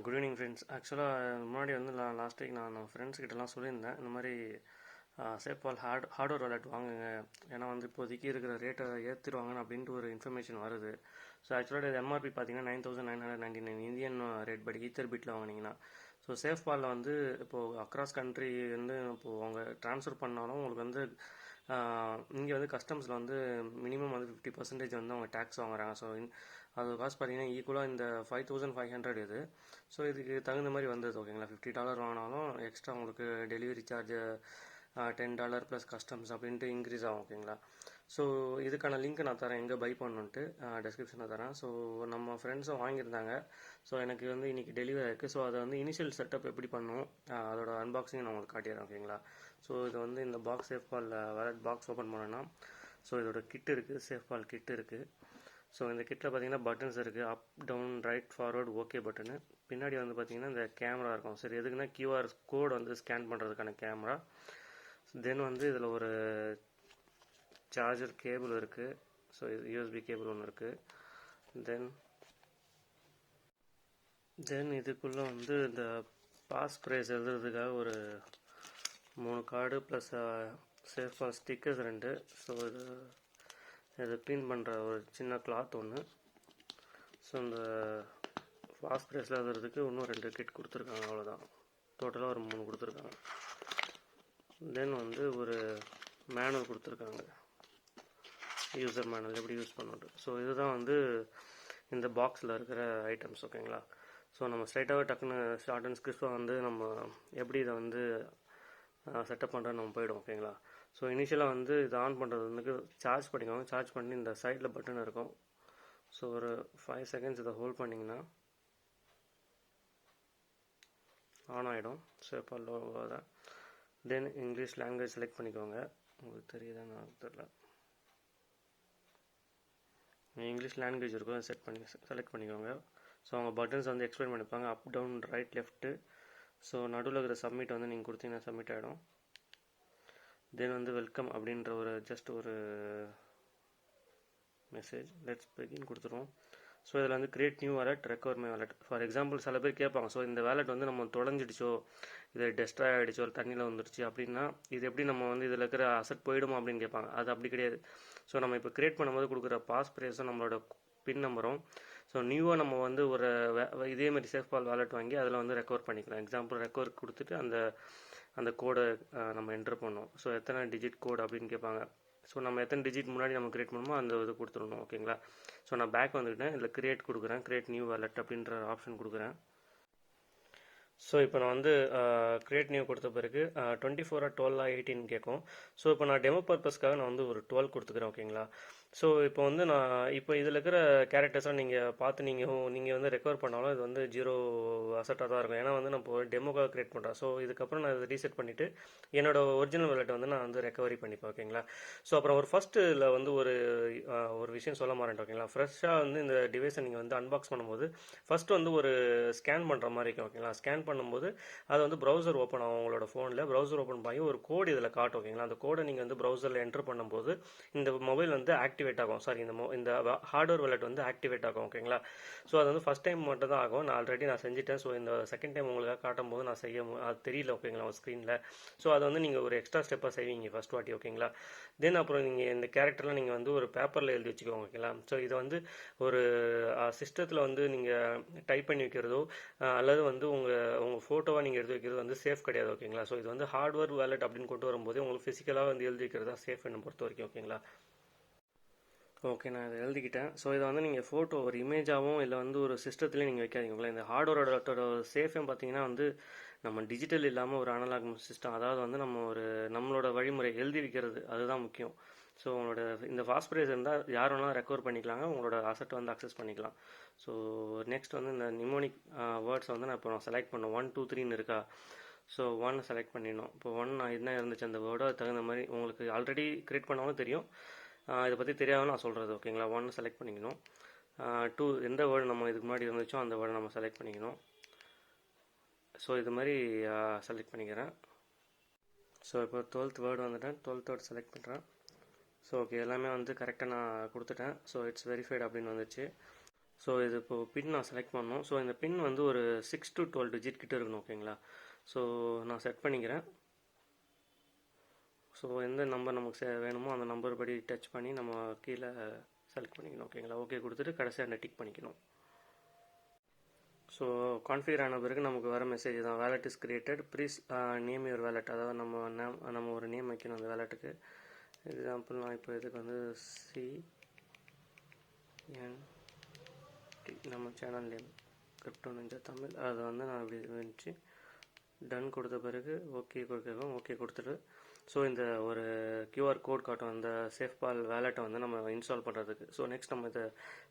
Good evening friends. ஆக்சுவலாக முன்னாடி வந்து நான் லாஸ்ட் வீக் நான் ஃப்ரெண்ட்ஸ் கிட்டலாம் சொல்லியிருந்தேன், இந்த மாதிரி சேஃபால் ஹார்ட்வேர் வாலெட் வாங்குங்க, ஏன்னா வந்து இப்போதைக்கு இருக்கிற ரேட்டை ஏற்றிடுவாங்கன்னு அப்படின்ட்டு ஒரு இன்ஃபர்மேஷன் வருது. ஸோ ஆக்சுவலாக இது எம்ஆர்பி பார்த்தீங்கன்னா 9,999 இந்தியன் ரேட் படி ஈத்தர் பிட்டில் வாங்கினீங்கன்னா. ஸோ சேஃபாலில் வந்து இப்போது அக்ராஸ் கண்ட்ரி வந்து இப்போது அவங்க ட்ரான்ஸ்ஃபர் பண்ணாலும் உங்களுக்கு வந்து இங்கே வந்து கஸ்டம்ஸில் வந்து மினிமம் வந்து 50% வந்து அவங்க டேக்ஸ் வாங்குறாங்க. ஸோ அது காசு பார்த்தீங்கன்னா ஈக்குவலாக இந்த 5,500 இது. ஸோ இதுக்கு தகுந்த மாதிரி வந்தது ஓகேங்களா. $50 வாங்கினாலும் எக்ஸ்ட்ரா உங்களுக்கு டெலிவரி சார்ஜ் $10 ப்ளஸ் கஸ்டம்ஸ் அப்படின்ட்டு இன்க்ரீஸ் ஆகும் ஓகேங்களா. ஸோ இதுக்கான லிங்க் நான் தரேன், எங்கே பை பண்ணணுன்ட்டு டிஸ்கிரிப்ஷனில் தரேன். ஸோ நம்ம ஃப்ரெண்ட்ஸும் வாங்கியிருந்தாங்க. ஸோ எனக்கு வந்து இன்றைக்கி டெலிவரி இருக்குது. ஸோ அதை வந்து இனிஷியல் செட்டப் எப்படி பண்ணணும், அதோட அன்பாக்சிங் நான் உங்களுக்கு காட்டிடுறேன் ஓகேங்களா. ஸோ இது வந்து இந்த box Safal wallet box open பண்ணோன்னா, ஸோ இதோட கிட் இருக்குது, சேஃபால் கிட் இருக்குது. ஸோ இந்த கிட்டில் பார்த்தீங்கன்னா பட்டன்ஸ் இருக்குது, up down right forward okay button. பின்னாடி வந்து பார்த்தீங்கன்னா இந்த கேமரா இருக்கும். சரி, எதுக்குன்னா கியூஆர் கோடு வந்து ஸ்கேன் பண்ணுறதுக்கான கேமரா. தென் வந்து இதில் ஒரு சார்ஜர் கேபிள் இருக்குது. ஸோ இது யூஎஸ்பி கேபிள் ஒன்று இருக்குது. தென் இதுக்குள்ளே வந்து இந்த பாஸ் ப்ரைஸ் எழுதுறதுக்காக ஒரு 3 card plus Safal stickers 2. So இது க்ளீன் பண்ணுற ஒரு சின்ன கிளாத் ஒன்று. ஸோ இந்த பாஸ் ப்ரைஸில் எழுதுறதுக்கு இன்னும் 2 கிட் கொடுத்துருக்காங்க, அவ்வளோதான். டோட்டலாக ஒரு 3 கொடுத்துருக்காங்க. தென் வந்து ஒரு மேனுவல் கொடுத்துருக்காங்க, யூசர் மேனுவல் எப்படி யூஸ் பண்ணணும். ஸோ இதுதான் வந்து இந்த பாக்ஸில் இருக்கிற ஐட்டம்ஸ் ஓகேங்களா. ஸோ நம்ம ஸ்ட்ரைட்டாகவே டக்குன்னு ஷார்ட் அண்ட் ஸ்கிரிப்டாக வந்து நம்ம எப்படி இதை வந்து செட்டப் பண்ணுறது நம்ம போய்டும் ஓகேங்களா. ஸோ இனிஷியலாக வந்து இதை ஆன் பண்ணுறது வந்து சார்ஜ் பண்ணிக்கோங்க. சார்ஜ் பண்ணி இந்த சைடில் பட்டன் இருக்கும். ஸோ ஒரு 5 செகண்ட்ஸ் இதை ஹோல்ட் பண்ணிங்கன்னா ஆன் ஆகிடும் சேஃபால் லோகோவை. தென் இங்கிலீஷ் லாங்குவேஜ் செலக்ட் பண்ணிக்கோங்க. உங்களுக்கு தெரியுதான்னு எனக்கு தெரியல, இங்கிலீஷ் லாங்குவேஜ் இருக்கும், செலக்ட் பண்ணிக்கோங்க. ஸோ அவங்க பட்டன்ஸ் வந்து எக்ஸ்பிளைன் பண்ணிப்பாங்க, up down right left. So நடுவில் இருக்கிற சப்மிட் வந்து நீங்கள் கொடுத்தீங்கன்னா சப்மிட் ஆகிடும். தென் வந்து வெல்கம் அப்படின்ற ஒரு ஜஸ்ட் ஒரு மெசேஜ் லெட்ஸ் பிகின் கொடுத்துருவோம். ஸோ இதில் வந்து create new wallet, recover my wallet. For example சில பேர் கேட்பாங்க, ஸோ இந்த வாலெட் வந்து நம்ம தொலைஞ்சிடுச்சோ, இது டெஸ்ட்ராய் ஆகிடுச்சோ, ஒரு தண்ணியில் வந்துடுச்சு அப்படின்னா இது எப்படி நம்ம வந்து இதில் இருக்கிற அசட் போயிடுமா அப்படின்னு கேட்பாங்க. அது அப்படி கிடையாது. ஸோ நம்ம இப்போ கிரியேட் பண்ணும்போது கொடுக்குற பாஸ் ப்ரைஸும் நம்மளோட பின் நம்பரும், ஸோ நியூவாக நம்ம வந்து ஒரு இதேமாதிரி சேஃபால் வாலெட் வாங்கி அதில் வந்து ரெக்கவர் பண்ணிக்கலாம். எக்ஸாம்பிள் ரெக்கவர் கொடுத்துட்டு அந்த கோடை நம்ம என்ட்ரு பண்ணோம். ஸோ எத்தனை டிஜிட் கோட் அப்படின்னு கேட்பாங்க. ஸோ நம்ம எத்தனை டிஜிட் முன்னாடி நம்ம கிரியேட் பண்ணுமோ அந்த இது கொடுத்துடணும் ஓகேங்களா. ஸோ நான் பேக் வந்துக்கிட்டேன், இதில் கிரியேட் கொடுக்குறேன், கிரியேட் நியூ வாலெட் அப்படின்ற ஆப்ஷன் கொடுக்குறேன். ஸோ இப்போ நான் வந்து கிரியேட் நியூ கொடுத்த பிறகு 24 12 18 கேட்கும். ஸோ இப்போ நான் டெமோ பர்பஸ்க்காக நான் வந்து ஒரு 12 கொடுத்துக்கிறேன் ஓகேங்களா. ஸோ இப்போ வந்து நான் இப்போ இதில் இருக்கிற கேரக்டர்ஸாக நீங்கள் பார்த்து நீங்கள் வந்து ரெக்கவர் பண்ணாலும் இது வந்து 0 அசட்டாக தான் இருக்கும். ஏன்னா வந்து நான் இப்போ டெமோக்காக கிரியேட் பண்ணுறேன். ஸோ இதுக்கப்புறம் நான் இதை ரீசெட் பண்ணிவிட்டு என்னோட ஒரிஜினல் வாலெட்டை வந்து நான் வந்து ரெக்கவரி பண்ணிப்பேன் ஓகேங்களா. ஸோ அப்புறம் ஒரு ஃபஸ்ட்டில் வந்து ஒரு விஷயம் சொல்ல மாட்டேன் ஓகேங்களா. ஃப்ரெஷ்ஷாக வந்து இந்த டிவைஸை நீங்கள் வந்து அன்பாக்ஸ் பண்ணும்போது ஃபஸ்ட்டு வந்து ஒரு ஸ்கேன் பண்ணுற மாதிரி இருக்கும் ஓகேங்களா. ஸ்கேன் பண்ணும்போது அது வந்து ப்ரௌசர் ஓப்பன் ஆகும். உங்களோட ஃபோனில் ப்ரௌசர் ஓப்பன் பண்ணி ஒரு கோடு இதில் காட்டும் ஓகேங்களா. அந்த கோடை நீங்கள் வந்து ப்ரௌசரில் என்டர் பண்ணும்போது இந்த மொபைல் வந்து ஆக்டிவேட் ஆகும். சாரி, இந்த ஹார்ட்வேர் வாலெட் வந்து ஆக்டிவேட் ஆகும் ஓகேங்களா. ஸோ அது வந்து ஃபஸ்ட் டைம் மட்டும் தான் ஆகும். நான் ஆல்ரெடி செஞ்சுட்டேன். ஸோ இந்த செகண்ட் டைம் உங்களுக்காக காட்டும் போது நான் அது தெரியல ஓகேங்களா ஸ்க்ரீனில். ஸோ அதை வந்து நீங்கள் ஒரு எக்ஸ்ட்ரா ஸ்டெப்பாக செய்வீங்க ஃபஸ்ட் வாட்டி ஓகேங்களா. தென் அப்புறம் நீங்கள் இந்த கேரக்டர்லாம் நீங்கள் வந்து ஒரு பேப்பரில் எழுதி வச்சுக்கோங்க ஓகேங்களா. ஸோ இதை வந்து ஒரு சிஸ்டத்தில் வந்து நீங்கள் டைப் பண்ணி வைக்கிறதோ அல்லது வந்து உங்கள் ஃபோட்டோவாக நீங்கள் எடுத்து வைக்கிறது வந்து சேஃப் கிடையாது ஓகேங்களா. ஸோ இது வந்து ஹார்ட்வேர் வாலெட் அப்படின்னு கொண்டு வரும்போது உங்களுக்கு ஃபிசிக்கலாக வந்து எழுதி வைக்கிறது தான் சேஃப் என்னை பொறுத்த வரைக்கும் ஓகேங்களா. ஓகே, நான் இதை எழுதிக்கிட்டேன். ஸோ இதை வந்து நீங்கள் ஃபோட்டோ ஒரு இமேஜாகவும் இல்லை வந்து ஒரு சிஸ்டத்துலேயும் நீங்கள் வைக்காதீங்களா. இந்த ஹார்ட்வேரோட சேஃபும் பார்த்தீங்கன்னா வந்து நம்ம டிஜிட்டல் இல்லாமல் ஒரு அனலாக் சிஸ்டம், அதாவது வந்து நம்மளோட வழிமுறை எழுதி வைக்கிறது அதுதான் முக்கியம். ஸோ உங்களோட இந்த ஃபாஸ்ட் ப்ரைஸ் இருந்தால் யார் வேணாலும் ரெக்கவர் பண்ணிக்கலாங்க, உங்களோட அசட் வந்து அக்சஸ் பண்ணிக்கலாம். ஸோ நெக்ஸ்ட் வந்து இந்த நிமோனிக் வேர்ட்ஸ் வந்து நான் செலக்ட் பண்ணோம். 1 2 3ன்னு இருக்கா. ஸோ 1 செலக்ட் பண்ணிடணும். இப்போ 1 என்ன இருந்துச்சு அந்த வேர்டோ அது தகுந்த மாதிரி உங்களுக்கு ஆல்ரெடி கிரியேட் பண்ணாலும் தெரியும், இதை பற்றி தெரியாமல் நான் சொல்கிறது ஓகேங்களா. 1 செலக்ட் பண்ணிக்கணும். 2 எந்த வேர்டு நம்ம இதுக்கு முன்னாடி இருந்துச்சோ அந்த வேர்டை நம்ம செலக்ட் பண்ணிக்கணும். ஸோ இது மாதிரி செலக்ட் பண்ணிக்கிறேன். ஸோ இப்போ 12th வேர்டு வந்துட்டேன், 12th வேர்டு செலக்ட் பண்ணுறேன். ஸோ ஓகே, எல்லாமே வந்து கரெக்டாக நான் கொடுத்துட்டேன். ஸோ இட்ஸ் வெரிஃபைடு அப்படின்னு வந்துச்சு. ஸோ இது இப்போது பின் நான் செலக்ட் பண்ணணும். ஸோ இந்த பின் வந்து ஒரு 6 to 12 டிஜிட் கிட்ட இருக்கணும். ஓகேங்களா? ஸோ நான் செட் பண்ணிக்கிறேன். ஸோ எந்த நம்பர் நமக்கு வேணுமோ அந்த நம்பர் படி டச் பண்ணி நம்ம கீழே செலக்ட் பண்ணிக்கணும். ஓகேங்களா? ஓகே கொடுத்துட்டு கடைசியாக அந்த டிக் பண்ணிக்கணும். ஸோ கான்ஃபிகர் ஆன பிறகு நமக்கு வர மெசேஜ் தான், wallet is created, please name your wallet. அதாவது நம்ம ஒரு நேம் வைக்கணும் அந்த வேலட்டுக்கு. எக்ஸாம்பிள் நான் இப்போ இதுக்கு வந்து நம்ம சேனல் நேம் CryptoNinjaTamil, அதை வந்து நான் இப்படி வச்சு டன் கொடுத்த பிறகு ஓகே கொடுத்துட்டு, ஸோ இந்த ஒரு QR கோட் காட்டும் அந்த சேஃப்பால் வேலெட்டை வந்து நம்ம இன்ஸ்டால் பண்ணுறதுக்கு. ஸோ நெக்ஸ்ட் நம்ம இதை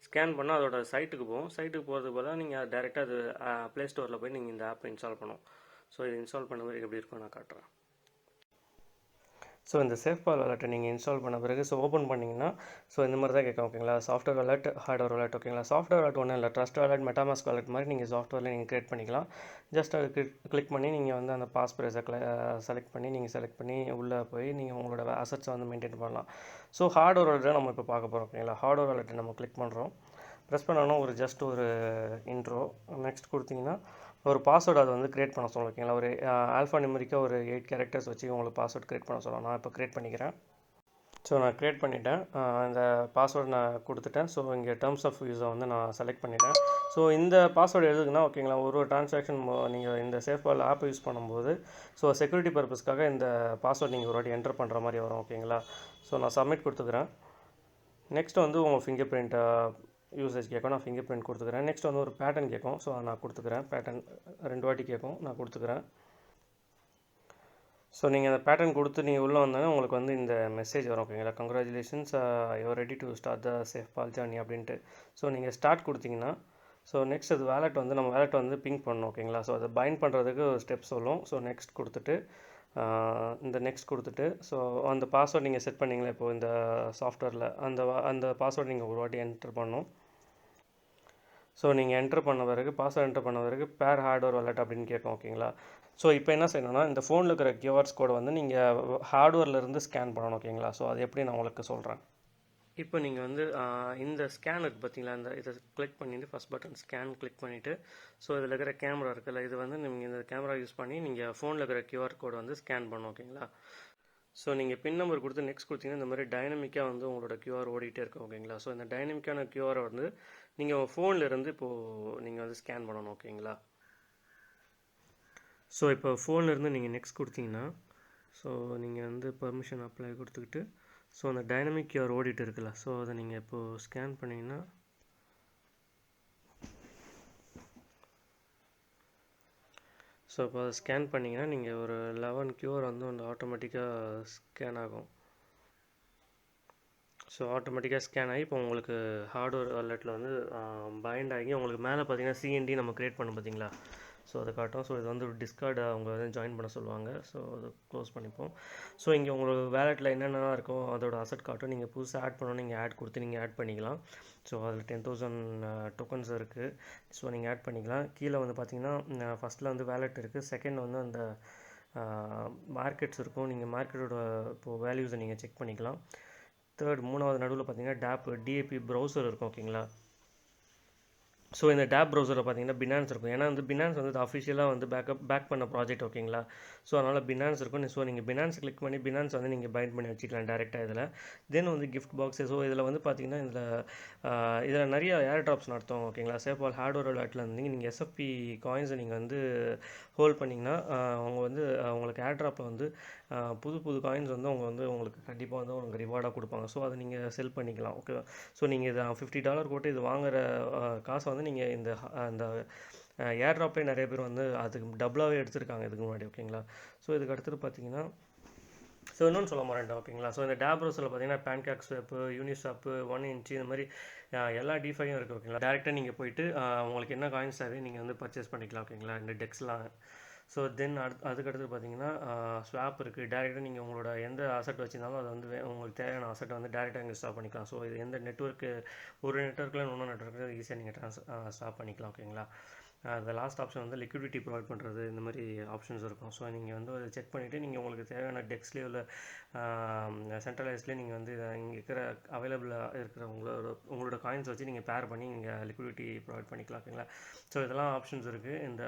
ஸ்கேன் பண்ணால் அதோட சைட்டுக்கு போகும். சைட்டுக்கு போகிறதுக்கு பதிலாக நீங்கள் டேரெக்டாக அது ப்ளே ஸ்டோரில் போய் நீங்கள் இந்த ஆப்பை இன்ஸ்டால் பண்ணணும். ஸோ இது இன்ஸ்டால் பண்ண பிறகு எப்படி இருக்கும் நான் காட்டுறேன். ஸோ இந்த சேஃப்பால் வாலெட்டை நீங்கள் இன்ஸ்டால் பண்ண பிறகு ஸோ ஓப்பன் பண்ணிங்கன்னா ஸோ இந்த மாதிரி தான் கேட்கும். ஓகேங்களா? Software wallet, hardware wallet. ஓகேங்களா? சாஃப்ட்வேர் வாலெட் ஒன்றும் இல்லை, ட்ரஸ்ட் வாலெட், மெட்டாமாஸ்க் வாலெட் மாதிரி நீங்கள் சாஃப்ட்வேரில் நீங்கள் கிரியேட் பண்ணிக்கலாம். ஜஸ்ட் அது கிளிக் பண்ணி நீங்கள் வந்து அந்த பாஸ்வேர்டை செலக்ட் பண்ணி உள்ளே போய் நீங்கள் உங்களோட அசட்ஸை வந்து மெயின்டைன் பண்ணலாம். ஸோ ஹார்ட்வேர் வாலெட்டை நம்ம இப்போ பார்க்க போகிறோம். ஓகேங்களா? ஹார்ட்வேர் வாலெட்டை நம்ம கிளிக் பண்ணுறோம். ப்ரெஸ் பண்ணோன்னா ஒரு ஜஸ்ட் ஒரு இன்ட்ரோ நெக்ஸ்ட் கொடுத்தீங்கன்னா ஒரு பாஸ்வேர்டு அதை வந்து க்ரியேட் பண்ண சொல்லுவோம். ஓகேங்களா? ஒரு ஆல்ஃபா நியூமரிக்காக ஒரு 8 கேரக்டர்ஸ் வச்சு உங்களுக்கு பாஸ்வேர்டு க்ரியேட் பண்ண சொல்லலாம். நான் இப்போ க்ரியேட் பண்ணிக்கிறேன். ஸோ நான் க்ரியேட் பண்ணிட்டேன். இந்த பாஸ்வேர்டு நான் கொடுத்துட்டேன். ஸோ இங்கே டேர்ம்ஸ் ஆஃப் யூஸை வந்து நான் செலக்ட் பண்ணிட்டேன். ஸோ இந்த பாஸ்வேர்டு எதுக்குன்னா ஓகேங்களா, ஒரு ட்ரான்சாக்ஷன் நீங்கள் இந்த சேஃப்பால் ஆப் யூஸ் பண்ணும்போது ஸோ செக்யூரிட்டி பர்பஸ்க்காக இந்த பாஸ்வேர்டு நீங்கள் ஒரு வாட்டி என்டர் பண்ணுற மாதிரி வரும். ஓகேங்களா? ஸோ நான் சப்மிட் கொடுத்துக்கிறேன். நெக்ஸ்ட் வந்து உங்கள் ஃபிங்கர் பிரிண்ட் யூசேஜ் கேட்கும், நான் ஃபிங்கர் பிரிண்ட் கொடுத்துக்கிறேன். நெக்ஸ்ட் வந்து ஒரு பேட்டர்ன் கேட்கும். ஸோ நான் கொடுத்துக்கிறேன். பேட்டர்ன் 2 வாட்டி கேட்கும், நான் கொடுத்துக்கிறேன். ஸோ நீங்கள் அந்த பேட்டர்ன் கொடுத்து நீங்கள் உள்ளே வந்தோன்னே உங்களுக்கு வந்து இந்த மெசேஜ் வரும். ஓகேங்களா? Congratulations, you're ready to start the Safal journey அப்படின்ட்டு. ஸோ நீங்கள் ஸ்டார்ட் கொடுத்தீங்கன்னா ஸோ நெக்ஸ்ட் அது வேலெட் வந்து நம்ம வேலெட் வந்து பிங்க் பண்ணணும். ஓகேங்களா? ஸோ அதை பைண்ட் பண்ணுறதுக்கு ஒரு ஸ்டெப் சொல்லும். ஸோ நெக்ஸ்ட் கொடுத்துட்டு இந்த நெக்ஸ்ட் கொடுத்துட்டு ஸோ அந்த பாஸ்வேர்டு நீங்கள் செட் பண்ணிங்களா இப்போது இந்த சாஃப்ட்வேரில் அந்த பாஸ்வேர்டு நீங்கள் ஒரு வாட்டி என்டர் பண்ணணும். ஸோ நீங்கள் என்டர் பண்ண பிறகு பாஸ்வேர்டு என்டர் பண்ண பிறகு பேர் ஹார்ட்வேர் வாலெட் அப்படின்னு கேட்கும். ஓகேங்களா? ஸோ இப்போ என்ன செய்யணும்னா இந்த ஃபோனில் இருக்கிற கியூஆர்ஸ் கோடை வந்து நீங்கள் ஹார்ட்வேர்லேருந்து ஸ்கேன் பண்ணணும். ஓகேங்களா? ஸோ அது எப்படி நான் உங்களுக்கு சொல்கிறேன். இப்போ நீங்கள் வந்து இந்த ஸ்கேன் இருக்குது பார்த்தீங்களா, இதை கிளிக் பண்ணிவிட்டு ஃபஸ்ட் பட்டன் ஸ்கேன் கிளிக் பண்ணிவிட்டு ஸோ இதில் இருக்கிற கேமரா இருக்குல்ல, இது வந்து நீங்கள் இந்த கேமரா யூஸ் பண்ணி நீங்கள் ஃபோனில் இருக்கிற கியூஆர் கோடை வந்து ஸ்கேன் பண்ணணும். ஓகேங்களா? ஸோ நீங்கள் பின் நம்பர் கொடுத்து நெக்ஸ்ட் கொடுத்தீங்கன்னா இந்த மாதிரி டைனமிக்காக வந்து உங்களோட கியூஆர் ஓடிட்டே இருக்கும். ஓகேங்களா? ஸோ இந்த டைனமிக்கான கியூஆரை வந்து நீங்கள் உங்கள் ஃபோனில் இருந்து இப்போது நீங்கள் வந்து ஸ்கேன் பண்ணணும். ஓகேங்களா? ஸோ இப்போ ஃபோன்லேருந்து நீங்கள் நெக்ஸ்ட் கொடுத்தீங்கன்னா ஸோ நீங்கள் வந்து பர்மிஷன் அப்ளை கொடுத்துக்கிட்டு ஸோ அந்த டைனமிக் கியூஆர் ஓடிட்டு இருக்குல்ல, ஸோ அதை நீங்கள் இப்போது ஸ்கேன் பண்ணிங்கன்னா ஸோ இப்போ அதை ஸ்கேன் பண்ணிங்கன்னா நீங்கள் ஒரு 11 கியூஆர் வந்து வந்து ஆட்டோமேட்டிக்காக ஸ்கேன் ஆகும். ஸோ ஆட்டோமேட்டிக்காக ஸ்கேன் ஆகி இப்போ உங்களுக்கு ஹார்ட்வேர் வாலெட்டில் வந்து பைண்ட் ஆகி உங்களுக்கு மேலே பார்த்தீங்கன்னா சிஎன்டி நம்ம க்ரியேட் பண்ணோம் பார்த்தீங்களா, ஸோ அதை காட்டும். ஸோ இது வந்து ஒரு டிஸ்கார்டு அவங்க வந்து ஜாயின் பண்ண சொல்லுவாங்க. ஸோ அதை க்ளோஸ் பண்ணிப்போம். ஸோ இங்கே உங்களுக்கு வேலெட்டில் என்னென்ன இருக்கோ அதோட அசட் காட்டும். நீங்கள் புதுசாக ஆட் பண்ணணும், நீங்கள் ஆட் கொடுத்து நீங்கள் ஆட் பண்ணிக்கலாம். ஸோ அதில் 10,000 டோக்கன்ஸ் இருக்குது. ஸோ நீங்கள் ஆட் பண்ணிக்கலாம். கீழே வந்து பார்த்தீங்கன்னா ஃபஸ்ட்டில் வந்து வேலெட் இருக்குது. செகண்ட் வந்து அந்த மார்க்கெட்ஸ் இருக்கும். நீங்கள் மார்க்கெட்டோட இப்போது வேல்யூஸை நீங்கள் செக் பண்ணிக்கலாம். மூணாவது நடுவில் பார்த்தீங்கன்னா டிஏபி ப்ரௌசர் இருக்கும். ஓகேங்களா? ஸோ இந்த டேப் ப்ரௌசரில் பார்த்தீங்கன்னா பினான்ஸ் இருக்கும். ஏன்னா வந்து பினான்ஸ் வந்து அஃபிஷியலாக வந்து பேக் பண்ண ப்ராஜெக்ட். ஓகேங்களா? ஸோ அதனால் பினான்ஸ் இருக்கும். ஸோ நீங்கள் பினான்ஸ் கிளிக் பண்ணி பினான்ஸ் வந்து நீங்கள் பைண்ட் பண்ணி வச்சுக்கலாம் டேரெக்டாக இதில். தென் வந்து கிஃப்ட் பாக்ஸு. ஸோ இதில் வந்து பார்த்தீங்கன்னா இதில் நிறைய ஏர் ட்ராப்ஸ் நடத்தும். ஓகேங்களா? சேஃபால் ஹார்ட்வேர் வாலெட்டில் வந்து நீங்கள் எஸ்எஃப்பி காயின்ஸை நீங்கள் வந்து ஹோல்ட் பண்ணிங்கன்னா அவங்க வந்து உங்களுக்கு ஏர் ட்ராப்பில் வந்து புது காயின்ஸ் வந்து அவங்க வந்து உங்களுக்கு கண்டிப்பாக வந்து உங்களுக்கு ரிவார்டாக கொடுப்பாங்க. ஸோ அதை நீங்கள் செல் பண்ணிக்கலாம். ஓகே. ஸோ நீங்கள் இது $50 போட்டு இது வாங்குகிற காசை வந்து நீங்கள் இந்த ஏர் ட்ராப்லேயே நிறைய பேர் வந்து அதுக்கு டபுளாகவே எடுத்திருக்காங்க இதுக்கு முன்னாடி. ஓகேங்களா? ஸோ இதுக்கு அடுத்தது பார்த்தீங்கன்னா ஸோ இன்னொன்று சொல்ல மாட்டேன். ஓகேங்களா? ஸோ இந்த டேப் ப்ரௌசரில் பார்த்தீங்கன்னா பேன்கேக் ஸ்வாப்பு, யூனிஸ்வாப்பு, 1inch இந்த மாதிரி எல்லா டிஃபையும் இருக்குது. ஓகேங்களா? டேரெக்டாக நீங்கள் போயிட்டு உங்களுக்கு என்ன காயின்ஸ் தேவை நீங்கள் வந்து பர்ச்சேஸ் பண்ணிக்கலாம். ஓகேங்களா? இந்த டெக்ஸ்லாம். ஸோ தென் அதுக்கடுத்து பார்த்தீங்கன்னா ஸ்வாப் இருக்குது. டேரெக்டாக நீங்கள் உங்களோட எந்த அசட் வச்சுருந்தாலும் அதை வந்து உங்களுக்கு தேவையான அசட்டை வந்து டேரெக்டாக இங்கே ஸ்டாப் பண்ணிக்கலாம். ஸோ இது எந்த நெட்ஒர்க்கு ஒரு நெட்ஒர்க்கில் இன்னொரு நெட்ஒர்க்கில் ஈஸியாக நீங்கள் ஸ்டாப் பண்ணிக்கலாம். ஓகேங்களா? the லாஸ்ட் ஆப்ஷன் வந்து லிக்விடிட்டி ப்ரொவைட் பண்ணுறது, இந்த மாதிரி ஆப்ஷன்ஸ் இருக்கும். ஸோ நீங்கள் வந்து அதை செக் பண்ணிவிட்டு நீங்கள் உங்களுக்கு தேவையான டெக்ஸ்லேயோ இல்லை சென்ட்ரலைஸ்லேயே நீங்கள் வந்து இங்கே இருக்கிற அவைலபிளாக இருக்கிற உங்களோட காயின்ஸ் வச்சு நீங்கள் பேர் பண்ணி நீங்கள் லிக்விடிட்டி ப்ரொவைட் பண்ணிக்கலாம். ஓகேங்களா? ஸோ இதெல்லாம் ஆப்ஷன்ஸ் இருக்குது இந்த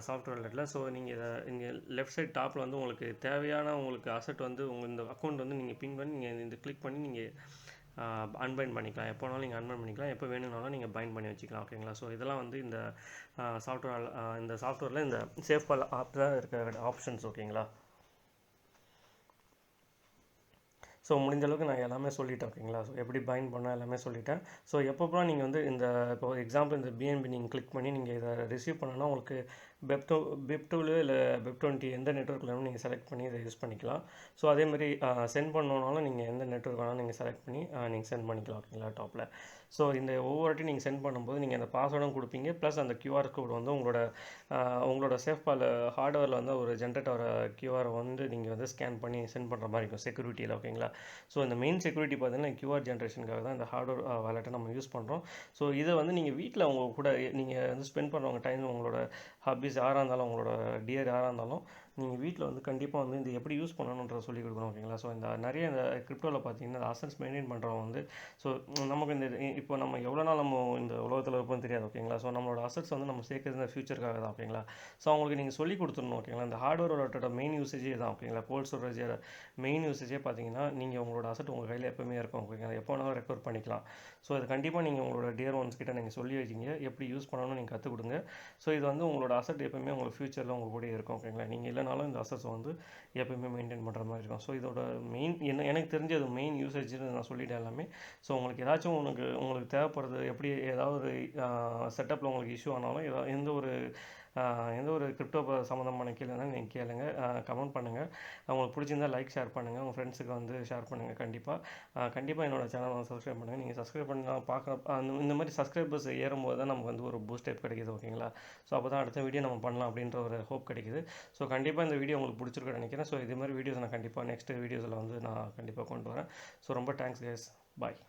சாஃப்ட்வேர் வாலெட்டில். ஸோ நீங்கள் இதை இங்கே லெஃப்ட் சைட் டாப்பில் வந்து உங்களுக்கு தேவையான உங்களுக்கு அசெட் வந்து உங்கள் இந்த அக்கௌண்ட் வந்து நீங்கள் பின் பண்ணி நீங்கள் இந்த கிளிக் பண்ணி நீங்கள் அன்பைண்ட் பண்ணிக்கலாம். எப்போ வேணாலும் நீங்கள் அன்பைண்ட் பண்ணிக்கலாம், எப்போ வேணும்னாலும் நீங்கள் பைண்ட் பண்ணி வச்சுக்கலாம். ஓகேங்களா? ஸோ இதெல்லாம் வந்து இந்த சாஃப்ட்வேரில் இந்த சேஃப்பால் ஆப்பில் இருக்கிற ஆப்ஷன்ஸ். ஓகேங்களா? ஸோ முடிஞ்ச அளவுக்கு நான் எல்லாமே சொல்லிட்டேன். ஓகேங்களா? ஸோ எப்படி பைண்ட் பண்ணால் எல்லாமே சொல்லிட்டேன். ஸோ எப்பப்போ நீங்கள் வந்து இந்த இப்போ எக்ஸாம்பிள் இந்த பிஎன்பி நீங்கள் கிளிக் பண்ணி நீங்கள் இதை ரிசீவ் பண்ணணும்னா உங்களுக்கு பெப்2 இல்லை பெப்20 எந்த நெட்ஒர்க்கில் வேணும் நீங்கள் செலக்ட் பண்ணி இதை யூஸ் பண்ணிக்கலாம். ஸோ அதேமாதிரி சென்ட் பண்ணணுன்னாலும் நீங்கள் எந்த நெட்ஒர்க் வேணாலும் நீங்கள் செலக்ட் பண்ணி நீங்கள் சென்ட் பண்ணிக்கலாம். ஓகேங்களா? டாப்பில் ஸோ இந்த ஒவ்வொரு வாட்டி நீங்கள் சென்ட் பண்ணும்போது நீங்கள் அந்த பாஸ்வேர்டும் கொடுப்பீங்க, ப்ளஸ் அந்த QR கோட் வந்து உங்களோட சேஃப்பால் ஹார்ட்வேரில் வந்து ஒரு ஜென்ரேட் ஆகிற கியூஆரை வந்து நீங்கள் வந்து ஸ்கேன் பண்ணி சென்ட் பண்ணுற மாதிரி இருக்கும் செக்யூரிட்டியில். ஓகேங்களா? ஸோ இந்த மெயின் செக்யூரிட்டி பார்த்தீங்கன்னா QR ஜென்ரேஷனுக்காக தான் இந்த ஹார்ட்வேர் வாலெட்டை நம்ம யூஸ் பண்ணுறோம். ஸோ இதை வந்து நீங்கள் வீட்டில் உங்க கூட நீங்கள் வந்து ஸ்பெண்ட் பண்ணுறவங்க டைம், உங்களோட ஹாபிஸ் யாராக இருந்தாலும், உங்களோட டியர் யாராக இருந்தாலும் நீங்கள் வீட்டில் வந்து கண்டிப்பாக வந்து இந்த எப்படி யூஸ் பண்ணணுன்றதை சொல்லிக் கொடுக்கணும். ஓகேங்களா? ஸோ இந்த நிறைய இந்த கிரிப்டோவில் பார்த்தீங்கன்னா இந்த அசட்ஸ் மெயின்டைன் பண்ணுறவங்க வந்து ஸோ நமக்கு இந்த இப்போ நம்ம எவ்வளோ நாள் நம்ம இந்த உலகத்தில் இருப்போம்னு தெரியாது. ஓகேங்களா? ஸோ நம்மளோட அசட்ஸ் வந்து நம்ம சேர்க்குறது இந்த ஃபியூச்சருக்காக தான். ஓகேங்களா? ஸோ அவங்களுக்கு நீங்கள் சொல்லிக் கொடுத்துடணும். ஓகேங்களா? இந்த ஹார்ட்வேரோட மெயின் யூசேஜே தான். ஓகேங்களா? கோல்ட் ஸ்டோரேஜ் மெயின் யூசேஜே பார்த்தீங்கன்னா நீங்கள் உங்களோட அசட் உங்கள் கையில் எப்போவுமே இருக்கும். ஓகேங்களா? எப்போ வேணாலும் ரெக்கவர் பண்ணிக்கலாம். ஸோ இது கண்டிப்பாக நீங்கள் உங்களோட டியர் ஒன்ஸ் கிட்ட நீங்கள் சொல்லி வச்சிங்க, எப்படி யூஸ் பண்ணணும்னு நீங்கள் கற்றுக் கொடுங்க. ஸோ இது வந்து உங்களோட அசட் எப்போவுமே உங்களுக்கு ஃபியூச்சரில் உங்கள் கூட இருக்கும். ஓகேங்களா? நீங்கள் இல்லைனாலும் இந்த அசட்ஸ் வந்து எப்போயுமே மெயின்டைன் பண்ணுற மாதிரி இருக்கும். ஸோ இதோட மெயின் எனக்கு தெரிஞ்சது மெயின் யூசேஜ்னு நான் சொல்லிட்டேன் எல்லாமே. ஸோ உங்களுக்கு ஏதாச்சும் உங்களுக்கு தேவைப்படுறது எப்படி ஏதாவது ஒரு செட்டப்பில் உங்களுக்கு இஷ்யூ ஆனாலும் எந்த ஒரு கிரிப்டோ சம்மந்தமான கேள்வினா நீங்கள் கேளுங்க, கமெண்ட் பண்ணுங்கள். உங்களுக்கு பிடிச்சிருந்தால் லைக் ஷேர் பண்ணுங்கள், உங்கள் ஃப்ரெண்ட்ஸுக்கு வந்து ஷேர் பண்ணுங்கள். கண்டிப்பாக என்னோட சேனலை வந்து சப்ஸ்கிரைப் பண்ணுங்கள். நீங்கள் சப்ஸ்கிரைப் பண்ணி பார்க்குற இந்த மாதிரி சப்ஸ்கிரைபர்ஸ் ஏறும்போது தான் நமக்கு வந்து ஒரு பூஸ்ட் டைப் கிடைக்கிது. ஓகேங்களா? ஸோ அப்போ தான் அடுத்த வீடியோ நம்ம பண்ணலாம் அப்படின்ற ஒரு ஹோப் கிடைக்குது. ஸோ கண்டிப்பாக இந்த வீடியோ உங்களுக்கு பிடிச்சிருக்குன்னு நினைக்கிறேன். ஸோ இது மாதிரி வீடியோஸ் நான் கண்டிப்பாக நெக்ஸ்ட் வீடியோஸில் வந்து நான் கண்டிப்பாக கொண்டு வரேன். ஸோ ரொம்ப தேங்க்ஸ் கைஸ். பாய்.